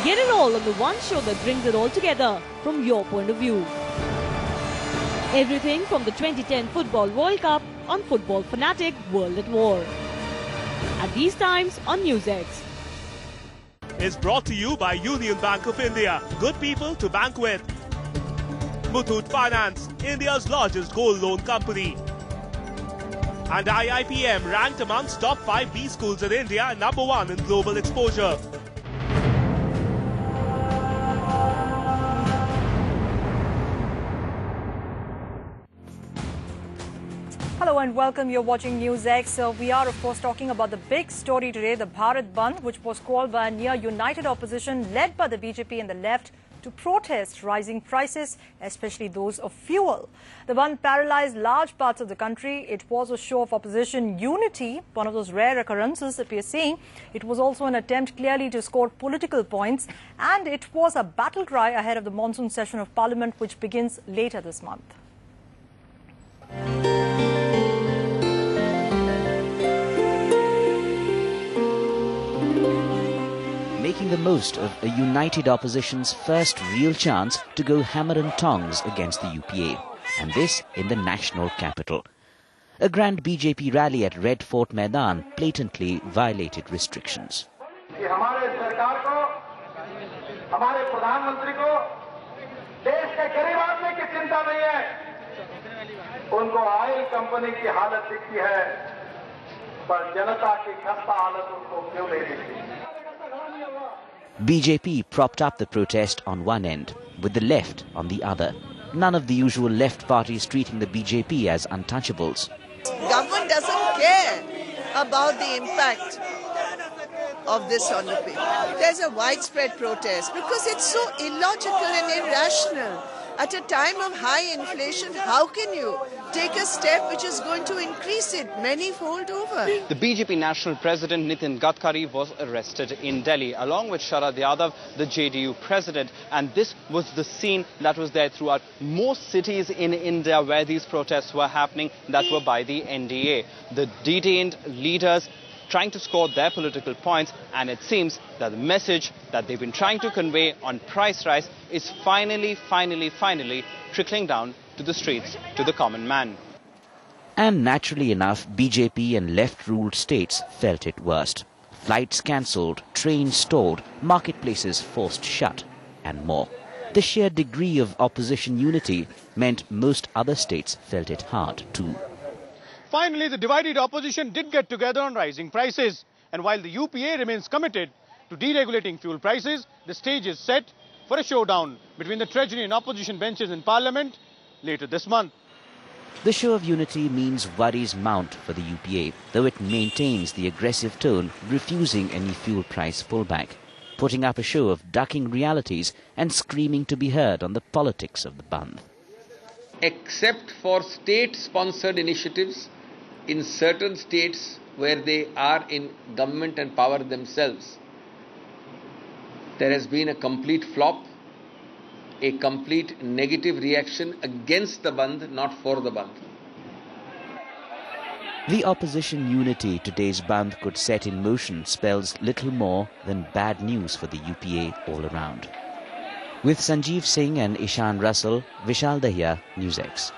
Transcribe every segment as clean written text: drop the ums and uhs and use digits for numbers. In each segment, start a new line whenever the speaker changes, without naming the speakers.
Get it all on the one show that brings it all together from your point of view. Everything from the 2010 Football World Cup on Football Fanatic World at War. At these times on NewsX.
Is brought to you by Union Bank of India. Good people to bank with. Muthoot Finance, India's largest gold loan company. And IIPM ranked amongst top 5 B schools in India, #1 in global exposure.
Hello and welcome. You're watching NewsX. We are, of course, talking about the big story today, the Bharat Bandh, which was called by a near-united opposition led by the BJP and the left to protest rising prices, especially those of fuel. The Bandh paralyzed large parts of the country. It was a show of opposition unity, one of those rare occurrences that we are seeing. It was also an attempt clearly to score political points, and it was a battle cry ahead of the monsoon session of Parliament, which begins later this month.
Making the most of a united opposition's first real chance to go hammer and tongs against the UPA, and this in the national capital. A grand BJP rally at Red Fort Maidan blatantly violated restrictions. BJP propped up the protest on one end, with the left on the other. None of the usual left parties treating the BJP as untouchables.
Government doesn't care about the impact of this on the people. There's a widespread protest because it's so illogical and irrational. At a time of high inflation, how can you take a step which is going to increase it many-fold over?
The BJP National President Nitin Gadkari was arrested in Delhi, along with Sharad Yadav, the JDU President. And this was the scene that was there throughout most cities in India where these protests were happening that were by the NDA. The detained leaders trying to score their political points, and it seems that the message that they've been trying to convey on price rise is finally trickling down to the streets, to the common man.
And naturally enough, BJP and left-ruled states felt it worst. Flights cancelled, trains stalled, marketplaces forced shut, and more. The sheer degree of opposition unity meant most other states felt it hard too.
Finally, the divided opposition did get together on rising prices. And while the UPA remains committed to deregulating fuel prices, the stage is set for a showdown between the Treasury and opposition benches in Parliament later this month.
The show of unity means worries mount for the UPA, though it maintains the aggressive tone, refusing any fuel price pullback, putting up a show of ducking realities and screaming to be heard on the politics of the Bandh.
Except for state-sponsored initiatives in certain states where they are in government and power themselves, there has been a complete flop, a complete negative reaction against the Bandh, not for the Bandh.
The opposition unity today's Bandh could set in motion spells little more than bad news for the UPA all around. With Sanjeev Singh and Ishan Russell, Vishal Dahiya, NewsX.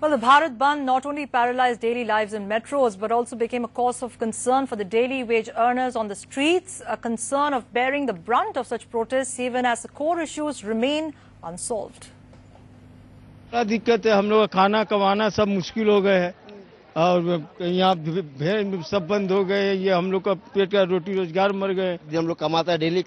Well, the Bharat Bandh not only paralyzed daily lives in metros, but also became a cause of concern for the daily wage earners on the streets, a concern of bearing the brunt of such protests even as the core issues remain unsolved.
बड़ा दिक्कत है, हम लोग का खाना कमाना सब मुश्किल हो गए है और यहाँ सब बंद हो गए, ये हम लोग का पेट का रोटी रोजगार मर गए।
हम लोग कमाता है डेली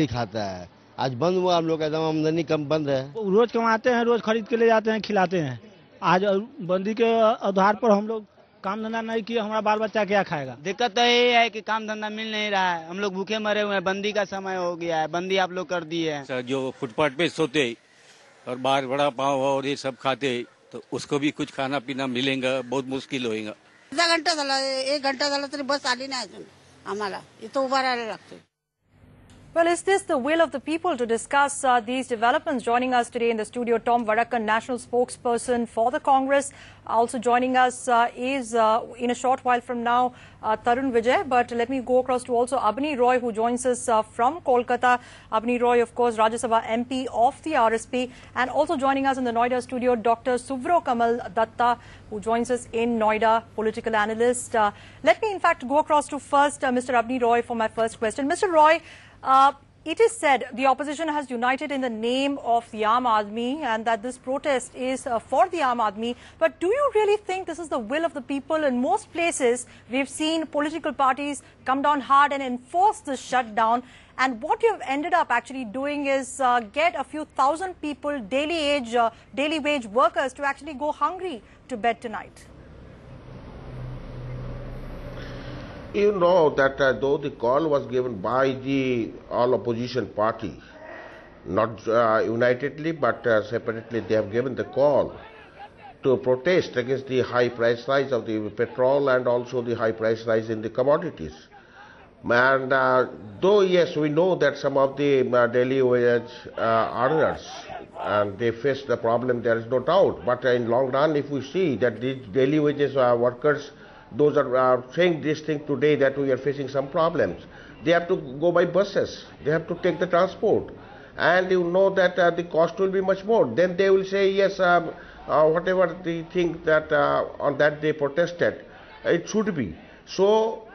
खाता है, आज बंद हुआ, हम लोग का एकदम आमदनी कम बंद है।
रोज कमाते हैं, रोज खरीद के ले जाते हैं, खिलाते हैं। आज बंदी के आधार पर हम लोग काम धंधा नहीं किए, हमारा बाल बच्चा क्या खाएगा?
दिक्कत तो ये है कि काम धंधा मिल नहीं रहा है, हम लोग भूखे मरे हुए हैं, बंदी का समय हो गया है, बंदी आप लोग कर दिए हैं।
जो फुटपाथ पे सोते और बाहर बड़ा पाव और ये सब खाते तो उसको भी कुछ खाना पीना मिलेगा, बहुत मुश्किल होएगा।
एक घंटा झाला तरी बस आली नाही अजून आम्हाला, इथं उभा राहायला लागतं।
Well, is this the will of the people? To discuss these developments, joining us today in the studio, Tom Vadakkan, national spokesperson for the Congress. Also joining us is, in a short while from now, Tarun Vijay. But let me go across to also Abani Roy, who joins us from Kolkata. Abani Roy, of course, Rajya Sabha MP of the RSP. And also joining us in the Noida studio, Dr. Suvrokamal Dutta, who joins us in Noida, political analyst. Let me, in fact, go across to first Mr. Abani Roy for my first question. Mr. Roy, it is said the opposition has united in the name of the Aam Aadmi and that this protest is for the Aam Aadmi. But do you really think this is the will of the people? In most places, we've seen political parties come down hard and enforce this shutdown. And what you've ended up actually doing is get a few thousand people, daily wage workers, to actually go hungry to bed tonight.
You know that though the call was given by the all opposition party, not unitedly but separately, they have given the call to protest against the high price rise of the petrol and also the high price rise in the commodities. And though yes, we know that some of the daily wage earners and they face the problem, there is no doubt. But in long run, if we see that these daily wages workers, those are saying this thing today that we are facing some problems. They have to go by buses. They have to take the transport. And you know that the cost will be much more. Then they will say, yes, whatever the thing that on that they protested, it should be. So,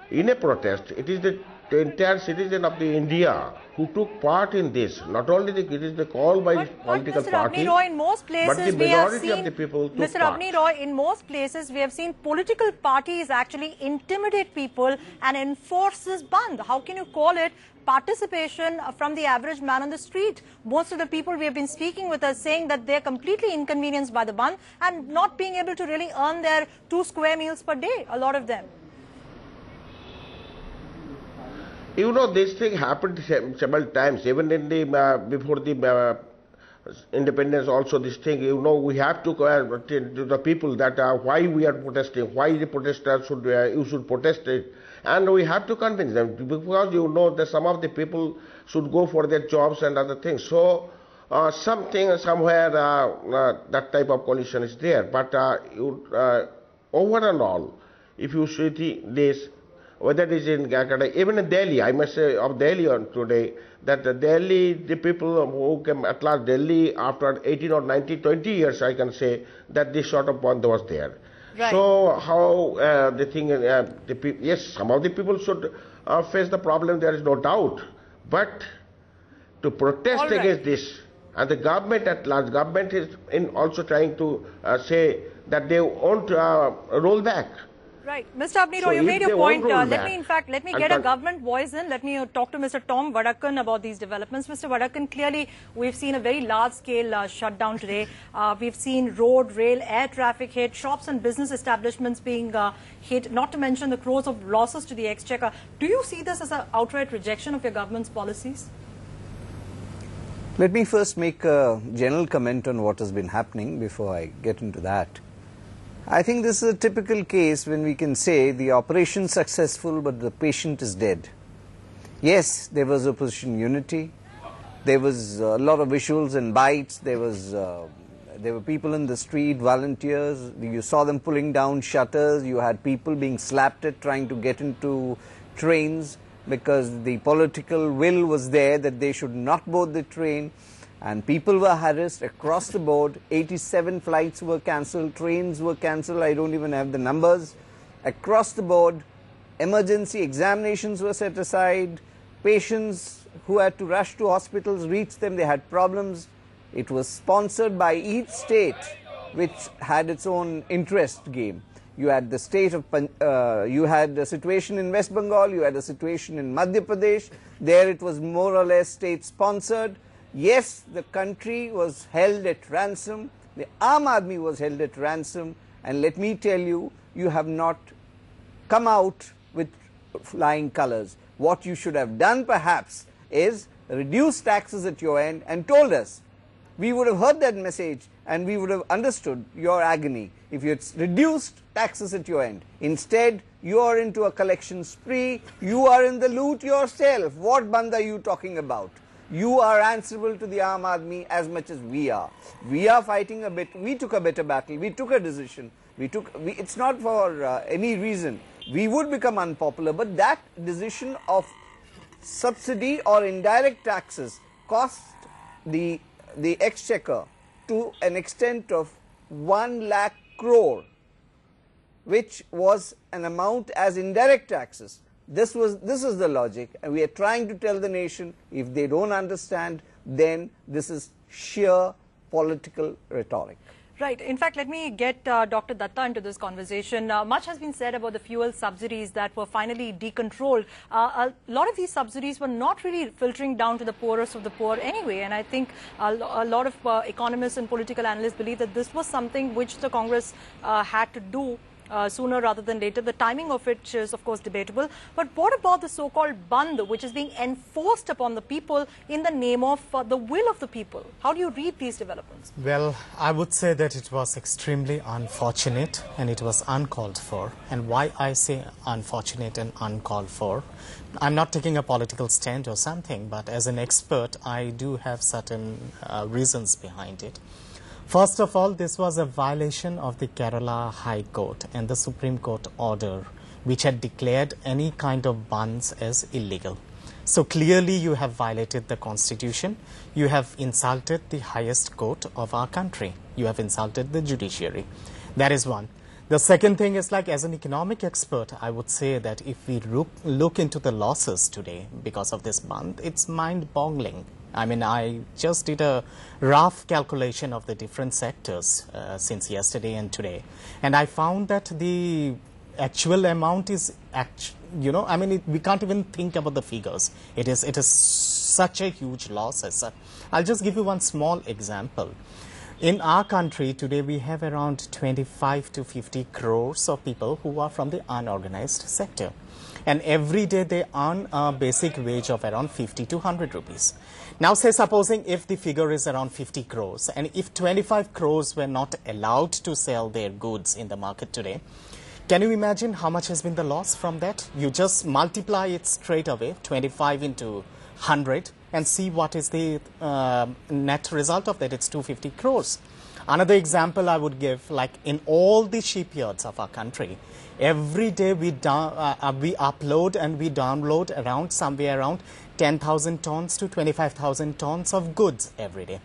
in a protest, it is the entire citizen of the India who took part in this. Not only it is the call by political party,
Roy, in most places
but the majority of the people took
Mr.
part.
Abani Roy, in most places we have seen political parties actually intimidate people and enforce this Bandh. How can you call it participation from the average man on the street? Most of the people we have been speaking with are saying that they are completely inconvenienced by the Bandh and not being able to really earn their 2 square meals per day, a lot of them.
You know, this thing happened several times, even in the before the independence. Also, this thing, you know, we have to to the people that why we are protesting, why the protesters should you should protest it, and we have to convince them because you know that some of the people should go for their jobs and other things. So something somewhere that type of coalition is there. But over and all, if you see this. Whether it is in Calcutta, even in Delhi, I must say of Delhi on today, that Delhi, the people who came at last Delhi after 18 or 19, 20 years, I can say that this sort of Bandh was there. Right. So how the thing, yes, some of the people should face the problem, there is no doubt. But to protest against this, and the government at large, government is also trying to say that they won't roll back.
Right. Mr. Abani Roy, you made your point. Let me get a government voice in. Let me talk to Mr. Tom Vadakkan about these developments. Mr. Vadakkan, clearly we've seen a very large-scale shutdown today. We've seen road, rail, air traffic hit, shops and business establishments being hit, not to mention the crores of losses to the exchequer. Do you see this as an outright rejection of your government's policies?
Let me first make a general comment on what has been happening before I get into that. I think this is a typical case when we can say the operation is successful but the patient is dead. Yes, there was opposition unity, there was a lot of visuals and bites, there were people in the street, volunteers, you saw them pulling down shutters, you had people being slapped at trying to get into trains because the political will was there that they should not board the train. And people were harassed across the board. 87 flights were cancelled, trains were cancelled, I don't even have the numbers. Across the board, emergency examinations were set aside, patients who had to rush to hospitals reached them, they had problems. It was sponsored by each state which had its own interest game. You had the state of, you had the situation in West Bengal, you had a situation in Madhya Pradesh, there it was more or less state sponsored. Yes, the country was held at ransom, the Aam Aadmi was held at ransom, and let me tell you, you have not come out with flying colours. What you should have done perhaps is reduce taxes at your end and told us. We would have heard that message and we would have understood your agony if you had reduced taxes at your end. Instead, you are into a collection spree, you are in the loot yourself. What Bandh are you talking about? You are answerable to the Aam Aadmi as much as we are. We are fighting a bit. We took a better battle. We took a decision. It's not for any reason. We would become unpopular, but that decision of subsidy or indirect taxes cost the exchequer to an extent of 1 lakh crore, which was an amount as indirect taxes. This is the logic, and we are trying to tell the nation, if they don't understand, then this is sheer political rhetoric.
Right. In fact, let me get Dr. Dutta into this conversation. Much has been said about the fuel subsidies that were finally decontrolled. A lot of these subsidies were not really filtering down to the poorest of the poor anyway. And I think a lot of economists and political analysts believe that this was something which the Congress had to do sooner rather than later. The timing of it is, of course, debatable. But what about the so-called Bandh, which is being enforced upon the people in the name of the will of the people? How do you read these developments?
Well, I would say that it was extremely unfortunate and it was uncalled for. And why I say unfortunate and uncalled for, I'm not taking a political stand or something, but as an expert, I do have certain reasons behind it. First of all, this was a violation of the Kerala High Court and the Supreme Court order, which had declared any kind of bandhs as illegal. So clearly you have violated the constitution. You have insulted the highest court of our country. You have insulted the judiciary. That is one. The second thing is, like, as an economic expert, I would say that if we look into the losses today because of this bandh, it's mind-boggling. I mean, I just did a rough calculation of the different sectors since yesterday and today, and I found that the actual amount is, we can't even think about the figures. It is such a huge loss. I'll just give you one small example. In our country today, we have around 25 to 50 crores of people who are from the unorganized sector. And every day they earn a basic wage of around 50 to 100 rupees. Now, say supposing if the figure is around 50 crores and if 25 crores were not allowed to sell their goods in the market today, can you imagine how much has been the loss from that? You just multiply it straight away, 25 into 100, and see what is the net result of that. It's 250 crores. Another example I would give, like in all the shipyards of our country, every day we upload and we download around somewhere around 10,000 tons to 25,000 tons of goods every day.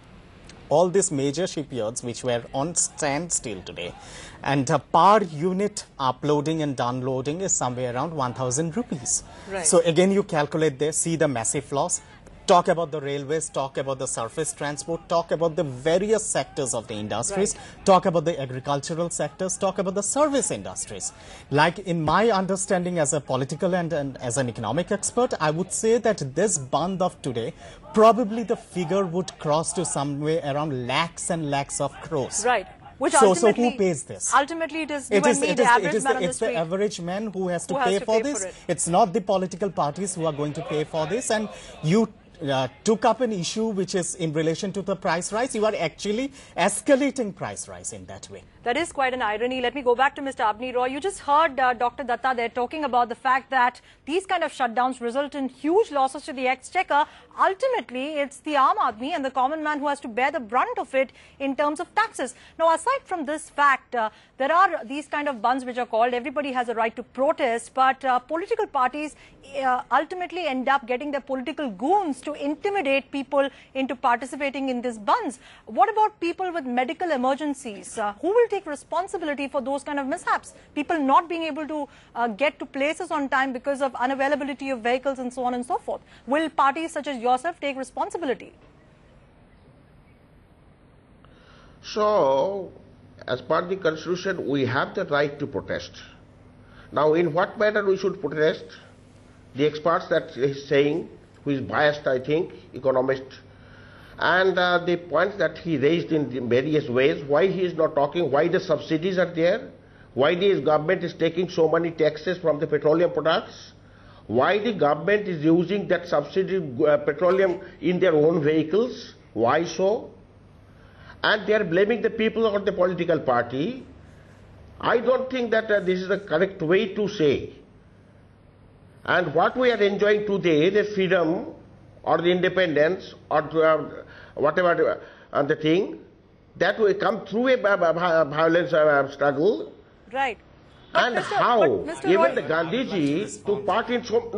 All these major shipyards which were on standstill today, and per unit uploading and downloading is somewhere around 1,000 rupees. Right. So again, you calculate there, see the massive loss. Talk about the railways, talk about the surface transport, talk about the various sectors of the industries, right. Talk about the agricultural sectors, talk about the service industries. Like in my understanding as a political and as an economic expert, I would say that this bandh of today, probably the figure would cross to somewhere around lakhs and lakhs of crores.
Right.
So who pays this?
Ultimately, it is the average man on the street.
It's the average man who has to pay for this. It's not the political parties who are going to pay for this. And you took up an issue which is in relation to the price rise. You are actually escalating price rise in that way.
That is quite an irony. Let me go back to Mr. Abni Roy. You just heard Dr. Dutta there talking about the fact that these kind of shutdowns result in huge losses to the exchequer. Ultimately, it's the Aam Aadmi and the common man who has to bear the brunt of it in terms of taxes. Now, aside from this fact, there are these kind of bandhs which are called. Everybody has a right to protest, but political parties ultimately end up getting their political goons to intimidate people into participating in these bandhs. What about people with medical emergencies? Who will take responsibility for those kind of mishaps? People not being able to get to places on time because of unavailability of vehicles and so on and so forth. Will parties such as yourself take responsibility?
So, as per the constitution, we have the right to protest. Now, in what manner we should protest? The experts that he is saying, who is biased, I think, economist, and the points that he raised in various ways, why he is not talking, why the subsidies are there, why the government is taking so many taxes from the petroleum products, why the government is using that subsidy petroleum in their own vehicles, why so? And they are blaming the people or the political party. I don't think that this is the correct way to say. And what we are enjoying today, the freedom or the independence or whatever the thing, that will come through a violence struggle.
Right.
And how even the Gandhiji took part in so,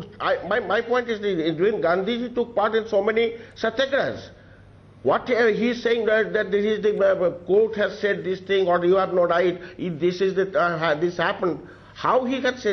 my point is even Gandhiji took part in so many satyagrahas. What he is saying that this is the court has said this thing or you have no right, this is the this happened. How he can say